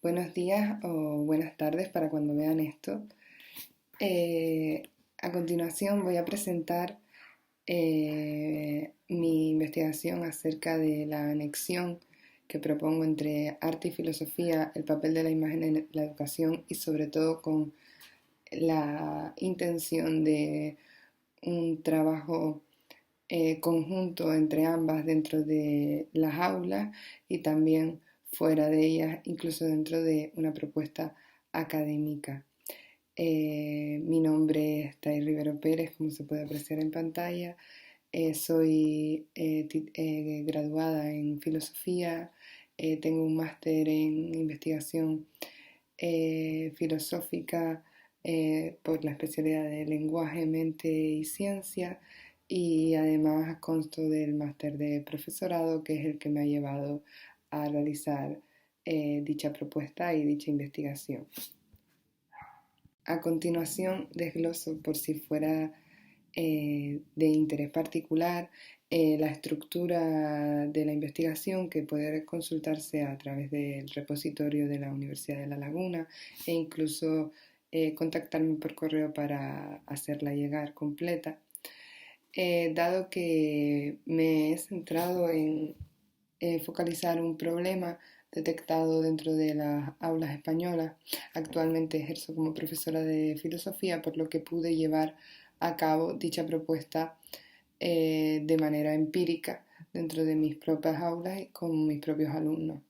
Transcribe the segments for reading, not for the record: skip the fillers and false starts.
Buenos días o buenas tardes para cuando vean esto. Eh, a continuación voy a presentar mi investigación acerca de la anexión que propongo entre arte y filosofía, el papel de la imagen en la educación y sobre todo con la intención de un trabajo conjunto entre ambas dentro de las aulas y también fuera de ellas, incluso dentro de una propuesta académica. Mi nombre es Tai Rivero Pérez, como se puede apreciar en pantalla. Soy graduada en filosofía, tengo un máster en investigación filosófica por la especialidad de lenguaje, mente y ciencia, y además consto del máster de profesorado, que es el que me ha llevado a realizar dicha propuesta y dicha investigación. A continuación desgloso, por si fuera de interés particular, la estructura de la investigación, que puede consultarse a través del repositorio de la Universidad de La Laguna, e incluso contactarme por correo para hacerla llegar completa. Dado que me he centrado en focalizar un problema detectado dentro de las aulas españolas, actualmente ejerzo como profesora de filosofía, por lo que pude llevar a cabo dicha propuesta de manera empírica dentro de mis propias aulas y con mis propios alumnos,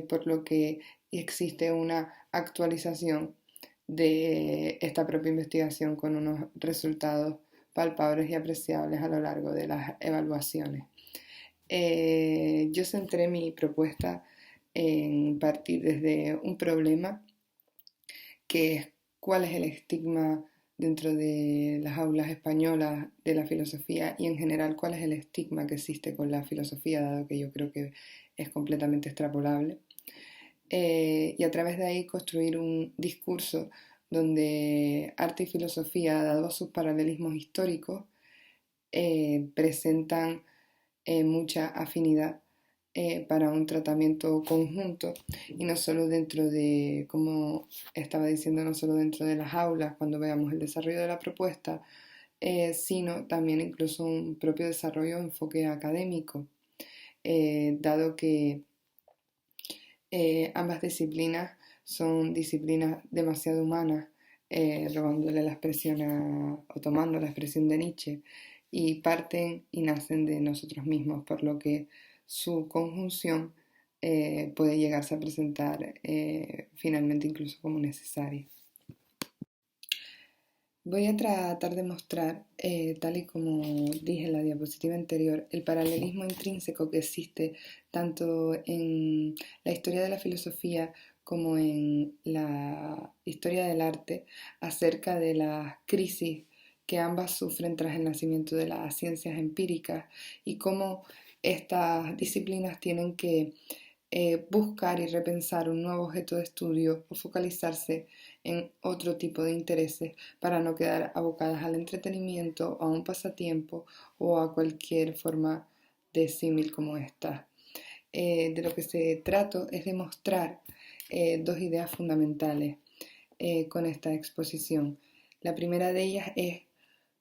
por lo que existe una actualización de esta propia investigación con unos resultados palpables y apreciables a lo largo de las evaluaciones. Yo centré mi propuesta en partir desde un problema, que es cuál es el estigma dentro de las aulas españolas de la filosofía y en general cuál es el estigma que existe con la filosofía, dado que yo creo que es completamente extrapolable. Y a través de ahí construir un discurso donde arte y filosofía, dado sus paralelismos históricos, presentan mucha afinidad para un tratamiento conjunto y no solo dentro de, como estaba diciendo, no solo dentro de las aulas cuando veamos el desarrollo de la propuesta, sino también incluso un propio desarrollo de enfoque académico, dado que ambas disciplinas son disciplinas demasiado humanas, robándole la expresión o tomando la expresión de Nietzsche, y parten y nacen de nosotros mismos, por lo que su conjunción puede llegarse a presentar finalmente incluso como necesaria. Voy a tratar de mostrar, tal y como dije en la diapositiva anterior, el paralelismo intrínseco que existe tanto en la historia de la filosofía como en la historia del arte acerca de las crisis que ambas sufren tras el nacimiento de las ciencias empíricas y cómo estas disciplinas tienen que buscar y repensar un nuevo objeto de estudio o focalizarse en otro tipo de intereses para no quedar abocadas al entretenimiento, a un pasatiempo o a cualquier forma de símil como esta. De lo que se trata es de mostrar dos ideas fundamentales con esta exposición. La primera de ellas es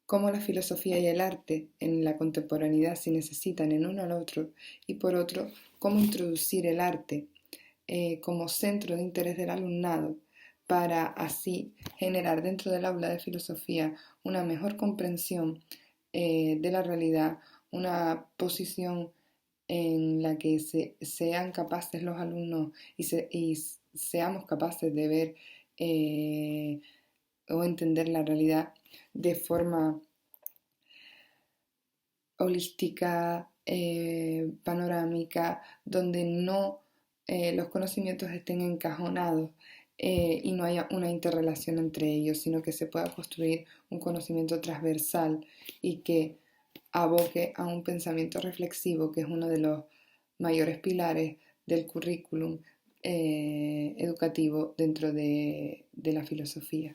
cómo la filosofía y el arte en la contemporaneidad se necesitan en uno al otro, y por otro, cómo introducir el arte como centro de interés del alumnado para así generar dentro del aula de filosofía una mejor comprensión de la realidad, una posición en la que sean capaces los alumnos y seamos capaces de ver o entender la realidad de forma holística, panorámica, donde no los conocimientos estén encajonados y no haya una interrelación entre ellos, sino que se pueda construir un conocimiento transversal y que aboque a un pensamiento reflexivo, que es uno de los mayores pilares del currículum educativo dentro de la filosofía.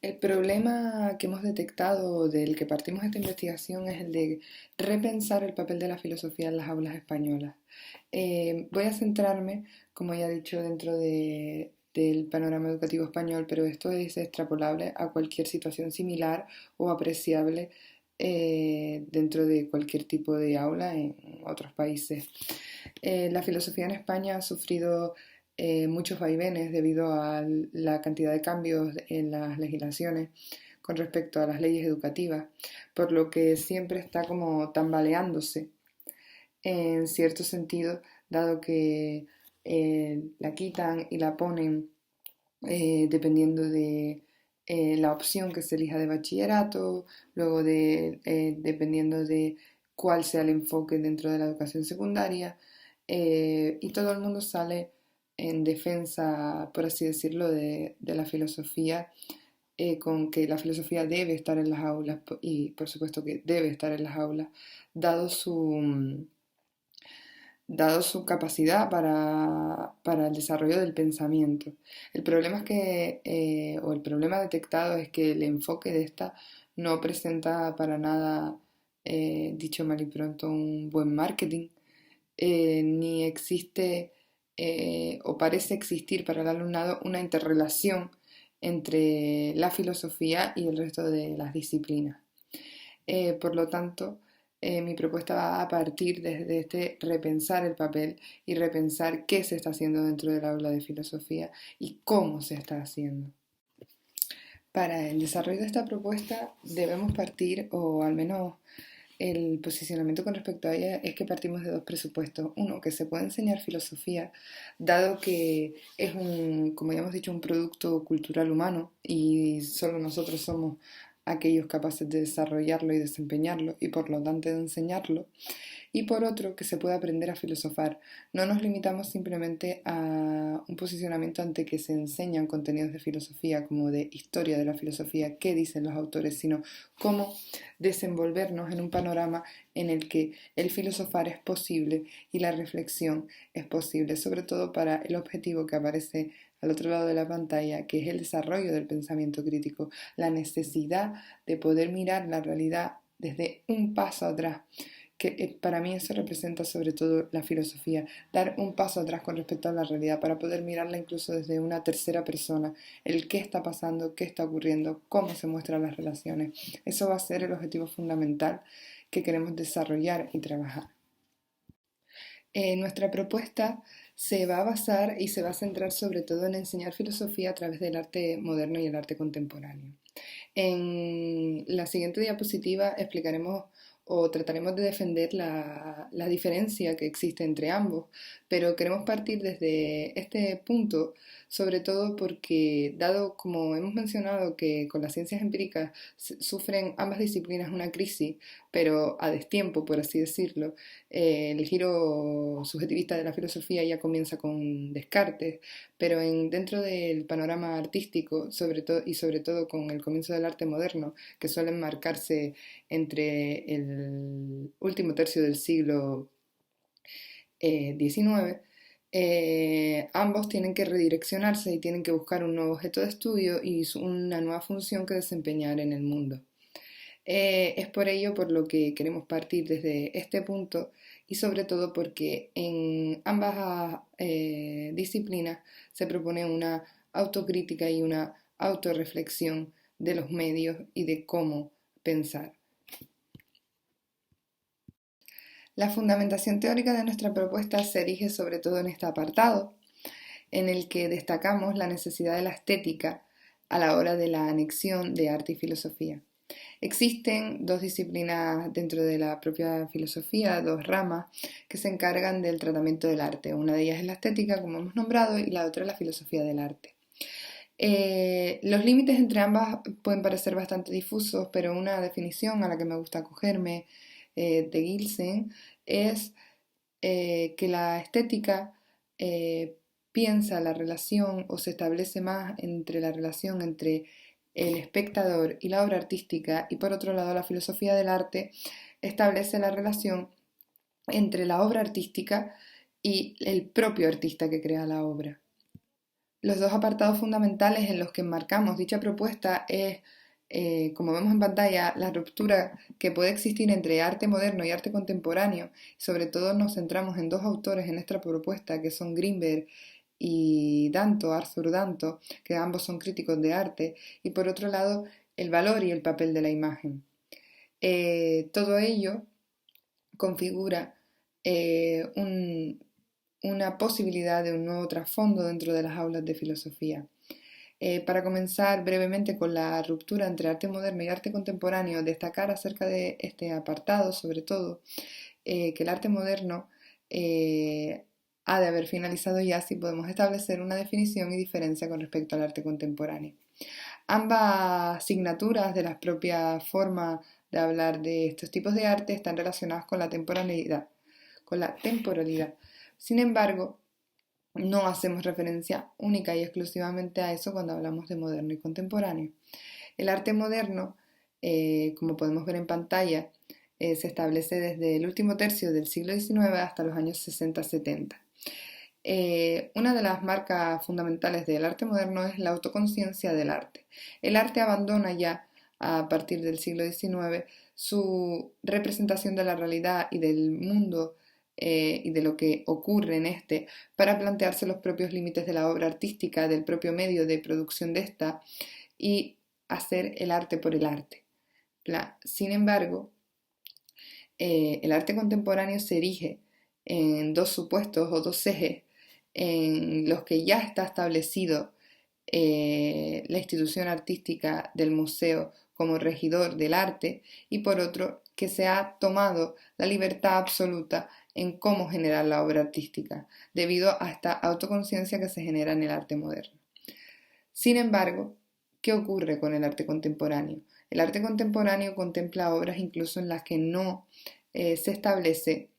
El problema que hemos detectado, del que partimos esta investigación, es el de repensar el papel de la filosofía en las aulas españolas. Voy a centrarme, como ya he dicho, del panorama educativo español, pero esto es extrapolable a cualquier situación similar o apreciable dentro de cualquier tipo de aula en otros países. La filosofía en España ha sufrido muchos vaivenes debido a la cantidad de cambios en las legislaciones con respecto a las leyes educativas, por lo que siempre está como tambaleándose en cierto sentido, dado que la quitan y la ponen dependiendo de la opción que se elija de bachillerato, luego dependiendo de cuál sea el enfoque dentro de la educación secundaria, y todo el mundo sale en defensa, por así decirlo, de la filosofía, con que la filosofía debe estar en las aulas y por supuesto que debe estar en las aulas, dado su, dado su capacidad para el desarrollo del pensamiento. El problema es que, o el problema detectado es que el enfoque de esta no presenta para nada, dicho mal y pronto, un buen marketing, ni existe o parece existir para el alumnado una interrelación entre la filosofía y el resto de las disciplinas. Por lo tanto, mi propuesta va a partir desde este repensar el papel y repensar qué se está haciendo dentro del aula de filosofía y cómo se está haciendo. Para el desarrollo de esta propuesta debemos partir, o al menos el posicionamiento con respecto a ella es que partimos de dos presupuestos. Uno, que se puede enseñar filosofía, dado que es un, como ya hemos dicho, un producto cultural humano y solo nosotros somos aquellos capaces de desarrollarlo y desempeñarlo y por lo tanto de enseñarlo. Y por otro, que se puede aprender a filosofar. No nos limitamos simplemente a un posicionamiento ante que se enseñan contenidos de filosofía, como de historia de la filosofía, qué dicen los autores, sino cómo desenvolvernos en un panorama en el que el filosofar es posible y la reflexión es posible, sobre todo para el objetivo que aparece al otro lado de la pantalla, que es el desarrollo del pensamiento crítico, la necesidad de poder mirar la realidad desde un paso atrás, que para mí eso representa sobre todo la filosofía, dar un paso atrás con respecto a la realidad para poder mirarla incluso desde una tercera persona, el qué está pasando, qué está ocurriendo, cómo se muestran las relaciones. Eso va a ser el objetivo fundamental que queremos desarrollar y trabajar. Nuestra propuesta se va a basar y se va a centrar sobre todo en enseñar filosofía a través del arte moderno y el arte contemporáneo. En la siguiente diapositiva explicaremos o trataremos de defender la diferencia que existe entre ambos, pero queremos partir desde este punto, sobre todo porque, dado como hemos mencionado que con las ciencias empíricas sufren ambas disciplinas una crisis, pero a destiempo, por así decirlo, el giro subjetivista de la filosofía ya comienza con Descartes, pero dentro del panorama artístico, sobre todo con el comienzo del arte moderno, que suele marcarse entre el último tercio del siglo XIX, ambos tienen que redireccionarse y tienen que buscar un nuevo objeto de estudio y una nueva función que desempeñar en el mundo. Es por ello por lo que queremos partir desde este punto y sobre todo porque en ambas disciplinas se propone una autocrítica y una autorreflexión de los medios y de cómo pensar. La fundamentación teórica de nuestra propuesta se erige sobre todo en este apartado, en el que destacamos la necesidad de la estética a la hora de la anexión de arte y filosofía. Existen dos disciplinas dentro de la propia filosofía, dos ramas que se encargan del tratamiento del arte. Una de ellas es la estética, como hemos nombrado, y la otra es la filosofía del arte. Los límites entre ambas pueden parecer bastante difusos, pero una definición a la que me gusta acogerme de Gilsen es que la estética piensa la relación o se establece más entre la relación entre el espectador y la obra artística, y por otro lado la filosofía del arte establece la relación entre la obra artística y el propio artista que crea la obra. Los dos apartados fundamentales en los que enmarcamos dicha propuesta es, como vemos en pantalla, la ruptura que puede existir entre arte moderno y arte contemporáneo. Sobre todo nos centramos en dos autores en esta propuesta, que son Greenberg y Danto, Arthur Danto, que ambos son críticos de arte, y por otro lado, el valor y el papel de la imagen. Todo ello configura una posibilidad de un nuevo trasfondo dentro de las aulas de filosofía. Para comenzar brevemente con la ruptura entre arte moderno y arte contemporáneo, destacar acerca de este apartado, sobre todo, que el arte moderno ha de haber finalizado ya si podemos establecer una definición y diferencia con respecto al arte contemporáneo. Ambas asignaturas de las propias formas de hablar de estos tipos de arte están relacionadas con la temporalidad. Sin embargo, no hacemos referencia única y exclusivamente a eso cuando hablamos de moderno y contemporáneo. El arte moderno, como podemos ver en pantalla, se establece desde el último tercio del siglo XIX hasta los años 60-70. Una de las marcas fundamentales del arte moderno es la autoconciencia del arte. El arte abandona ya a partir del siglo XIX su representación de la realidad y del mundo y de lo que ocurre en este para plantearse los propios límites de la obra artística, del propio medio de producción de esta y hacer el arte por el arte. Sin embargo, el arte contemporáneo se erige en dos supuestos o dos ejes en los que ya está establecido la institución artística del museo como regidor del arte y por otro que se ha tomado la libertad absoluta en cómo generar la obra artística debido a esta autoconciencia que se genera en el arte moderno. Sin embargo, ¿qué ocurre con el arte contemporáneo? El arte contemporáneo contempla obras incluso en las que no se establece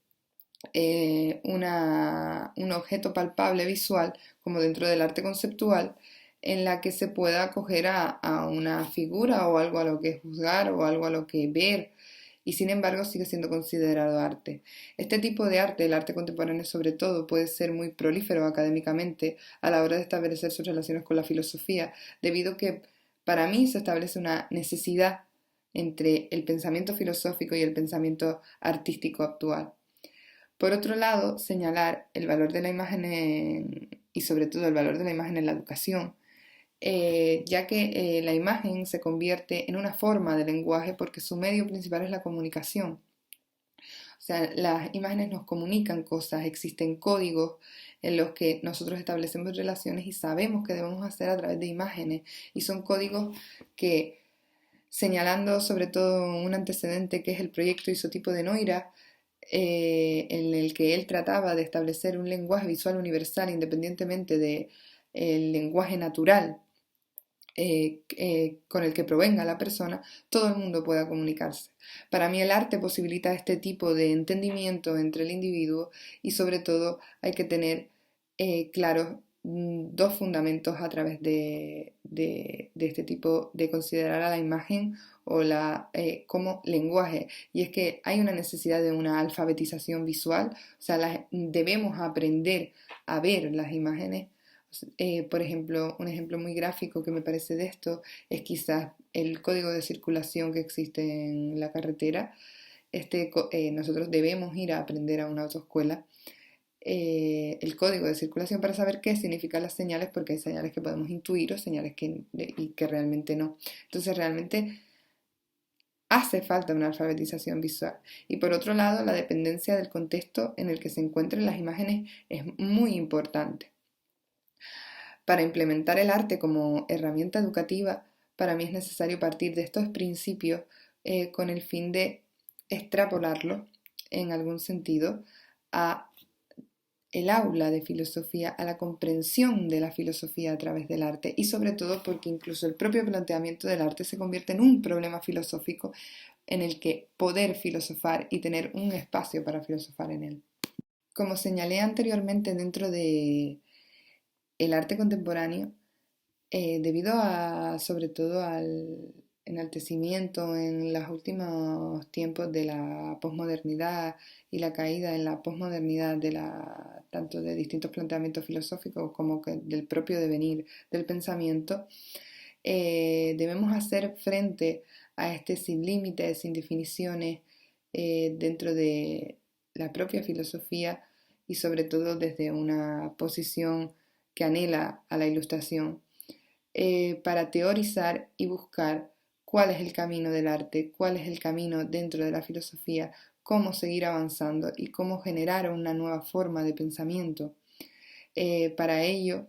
un objeto palpable visual como dentro del arte conceptual en la que se pueda acoger a una figura o algo a lo que juzgar o algo a lo que ver y sin embargo sigue siendo considerado arte. Este tipo de arte, el arte contemporáneo sobre todo, puede ser muy prolífero académicamente a la hora de establecer sus relaciones con la filosofía, debido a que para mí se establece una necesidad entre el pensamiento filosófico y el pensamiento artístico actual. Por otro lado, señalar el valor de la imagen y sobre todo el valor de la imagen en la educación, ya que la imagen se convierte en una forma de lenguaje porque su medio principal es la comunicación. O sea, las imágenes nos comunican cosas, existen códigos en los que nosotros establecemos relaciones y sabemos qué debemos hacer a través de imágenes y son códigos que, señalando sobre todo un antecedente que es el proyecto isotipo de Noira, en el que él trataba de establecer un lenguaje visual universal independientemente del lenguaje natural con el que provenga la persona, todo el mundo pueda comunicarse. Para mí el arte posibilita este tipo de entendimiento entre el individuo y sobre todo hay que tener claros dos fundamentos a través de este tipo de considerar a la imagen o como lenguaje y es que hay una necesidad de una alfabetización visual, o sea, debemos aprender a ver las imágenes. Por ejemplo, un ejemplo muy gráfico que me parece de esto es quizás el código de circulación que existe en la carretera. Nosotros debemos ir a aprender a una autoescuela el código de circulación para saber qué significan las señales, porque hay señales que podemos intuir o señales y que realmente no. Entonces realmente hace falta una alfabetización visual. Y por otro lado, la dependencia del contexto en el que se encuentren las imágenes es muy importante. Para implementar el arte como herramienta educativa, para mí es necesario partir de estos principios con el fin de extrapolarlo en algún sentido a el aula de filosofía, a la comprensión de la filosofía a través del arte y sobre todo porque incluso el propio planteamiento del arte se convierte en un problema filosófico en el que poder filosofar y tener un espacio para filosofar en él. Como señalé anteriormente dentro de el arte contemporáneo, debido a sobre todo al enaltecimiento en los últimos tiempos de la posmodernidad y la caída en la posmodernidad tanto de distintos planteamientos filosóficos como del propio devenir del pensamiento, debemos hacer frente a este sin límites, sin definiciones dentro de la propia filosofía y sobre todo desde una posición que anhela a la ilustración, para teorizar y buscar cuál es el camino del arte, cuál es el camino dentro de la filosofía, cómo seguir avanzando y cómo generar una nueva forma de pensamiento. Para ello,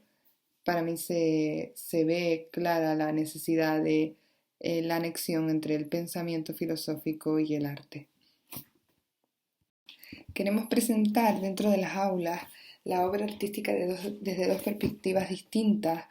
para mí se ve clara la necesidad de la anexión entre el pensamiento filosófico y el arte. Queremos presentar dentro de las aulas la obra artística desde dos perspectivas distintas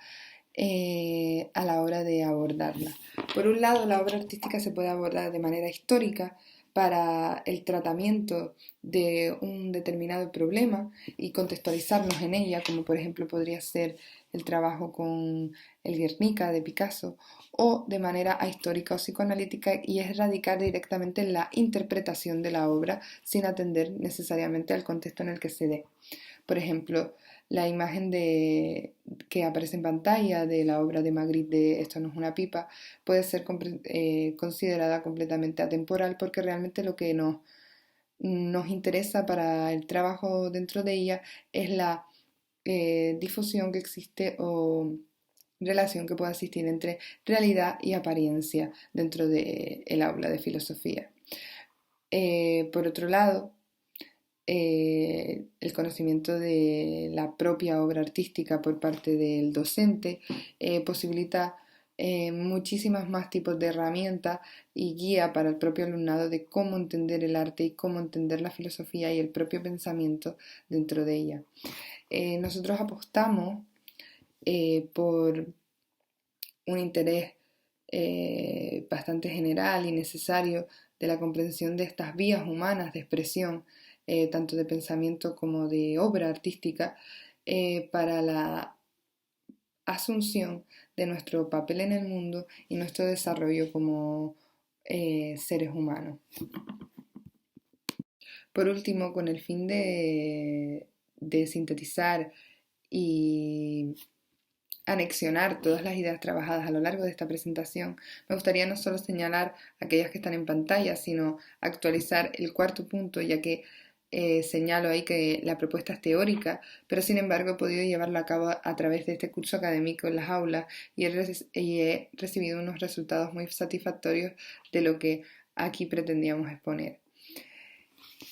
a la hora de abordarla. Por un lado, la obra artística se puede abordar de manera histórica para el tratamiento de un determinado problema y contextualizarnos en ella, como por ejemplo podría ser el trabajo con el Guernica de Picasso, o de manera ahistórica o psicoanalítica, y es radicar directamente en la interpretación de la obra sin atender necesariamente al contexto en el que se dé. Por ejemplo, la imagen que aparece en pantalla de la obra de Magritte de Esto no es una pipa puede ser considerada completamente atemporal, porque realmente lo que nos interesa para el trabajo dentro de ella es la difusión que existe o relación que pueda existir entre realidad y apariencia dentro del aula de filosofía. Por otro lado, el conocimiento de la propia obra artística por parte del docente posibilita muchísimas más tipos de herramientas y guía para el propio alumnado de cómo entender el arte y cómo entender la filosofía y el propio pensamiento dentro de ella. Nosotros apostamos por un interés bastante general y necesario de la comprensión de estas vías humanas de expresión, tanto de pensamiento como de obra artística, para la asunción de nuestro papel en el mundo y nuestro desarrollo como seres humanos. Por último, con el fin de sintetizar y anexionar todas las ideas trabajadas a lo largo de esta presentación, me gustaría no solo señalar aquellas que están en pantalla, sino actualizar el cuarto punto, ya que señalo ahí que la propuesta es teórica, pero sin embargo he podido llevarla a cabo a través de este curso académico en las aulas y he recibido unos resultados muy satisfactorios de lo que aquí pretendíamos exponer.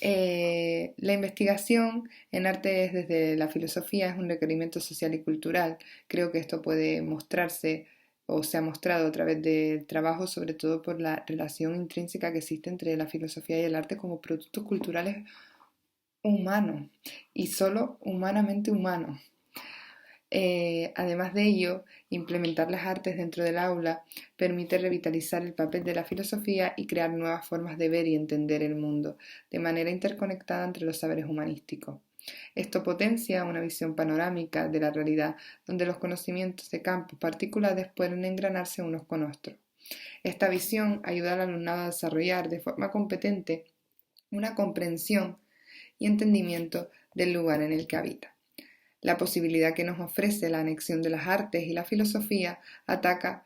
La investigación en arte desde la filosofía es un requerimiento social y cultural. Creo que esto puede mostrarse o se ha mostrado a través del trabajo, sobre todo por la relación intrínseca que existe entre la filosofía y el arte como productos culturales humanos y solo humanamente humanos. Además de ello, implementar las artes dentro del aula permite revitalizar el papel de la filosofía y crear nuevas formas de ver y entender el mundo, de manera interconectada entre los saberes humanísticos. Esto potencia una visión panorámica de la realidad, donde los conocimientos de campos particulares pueden engranarse unos con otros. Esta visión ayuda al alumnado a desarrollar de forma competente una comprensión y entendimiento del lugar en el que habita. La posibilidad que nos ofrece la anexión de las artes y la filosofía ataca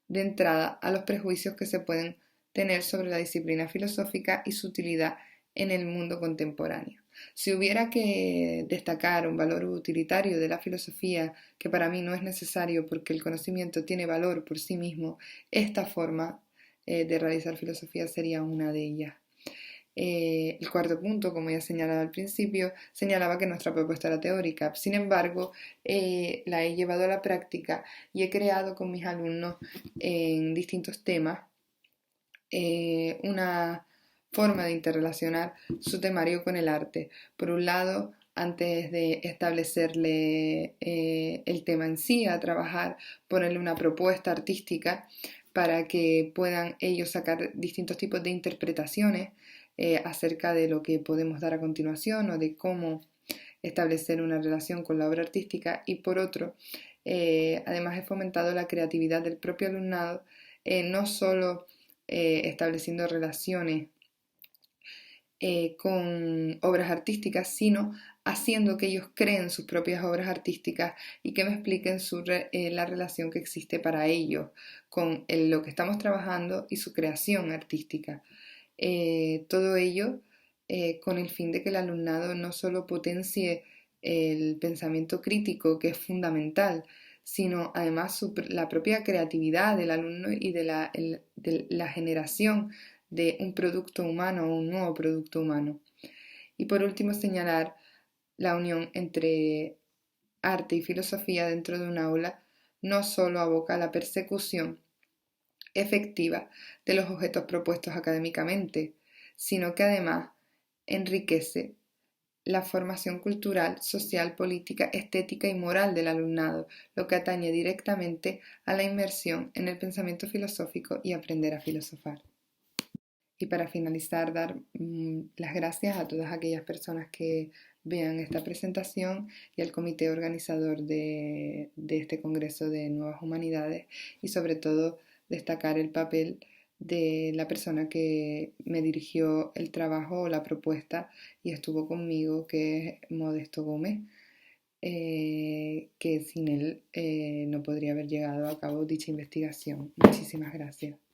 de entrada a los prejuicios que se pueden tener sobre la disciplina filosófica y su utilidad en el mundo contemporáneo. Si hubiera que destacar un valor utilitario de la filosofía, que para mí no es necesario porque el conocimiento tiene valor por sí mismo, esta forma de realizar filosofía sería una de ellas. El cuarto punto, como ya señalaba al principio, señalaba que nuestra propuesta era teórica. Sin embargo, la he llevado a la práctica y he creado con mis alumnos en distintos temas una forma de interrelacionar su temario con el arte. Por un lado, antes de establecerle el tema en sí a trabajar, ponerle una propuesta artística para que puedan ellos sacar distintos tipos de interpretaciones acerca de lo que podemos dar a continuación o de cómo establecer una relación con la obra artística. Y por otro, además he fomentado la creatividad del propio alumnado no solo estableciendo relaciones con obras artísticas, sino haciendo que ellos creen sus propias obras artísticas y que me expliquen la relación que existe para ellos con lo que estamos trabajando y su creación artística. Todo ello con el fin de que el alumnado no solo potencie el pensamiento crítico, que es fundamental, sino además la propia creatividad del alumno y de la generación de un producto humano o un nuevo producto humano. Y por último, señalar la unión entre arte y filosofía dentro de un aula no solo aboca a la persecución efectiva de los objetos propuestos académicamente, sino que además enriquece la formación cultural, social, política, estética y moral del alumnado, lo que atañe directamente a la inmersión en el pensamiento filosófico y aprender a filosofar. Y para finalizar, dar las gracias a todas aquellas personas que vean esta presentación y al comité organizador de este Congreso de Nuevas Humanidades y sobre todo destacar el papel de la persona que me dirigió el trabajo o la propuesta y estuvo conmigo, que es Modesto Gómez, que sin él no podría haber llegado a cabo dicha investigación. Muchísimas gracias.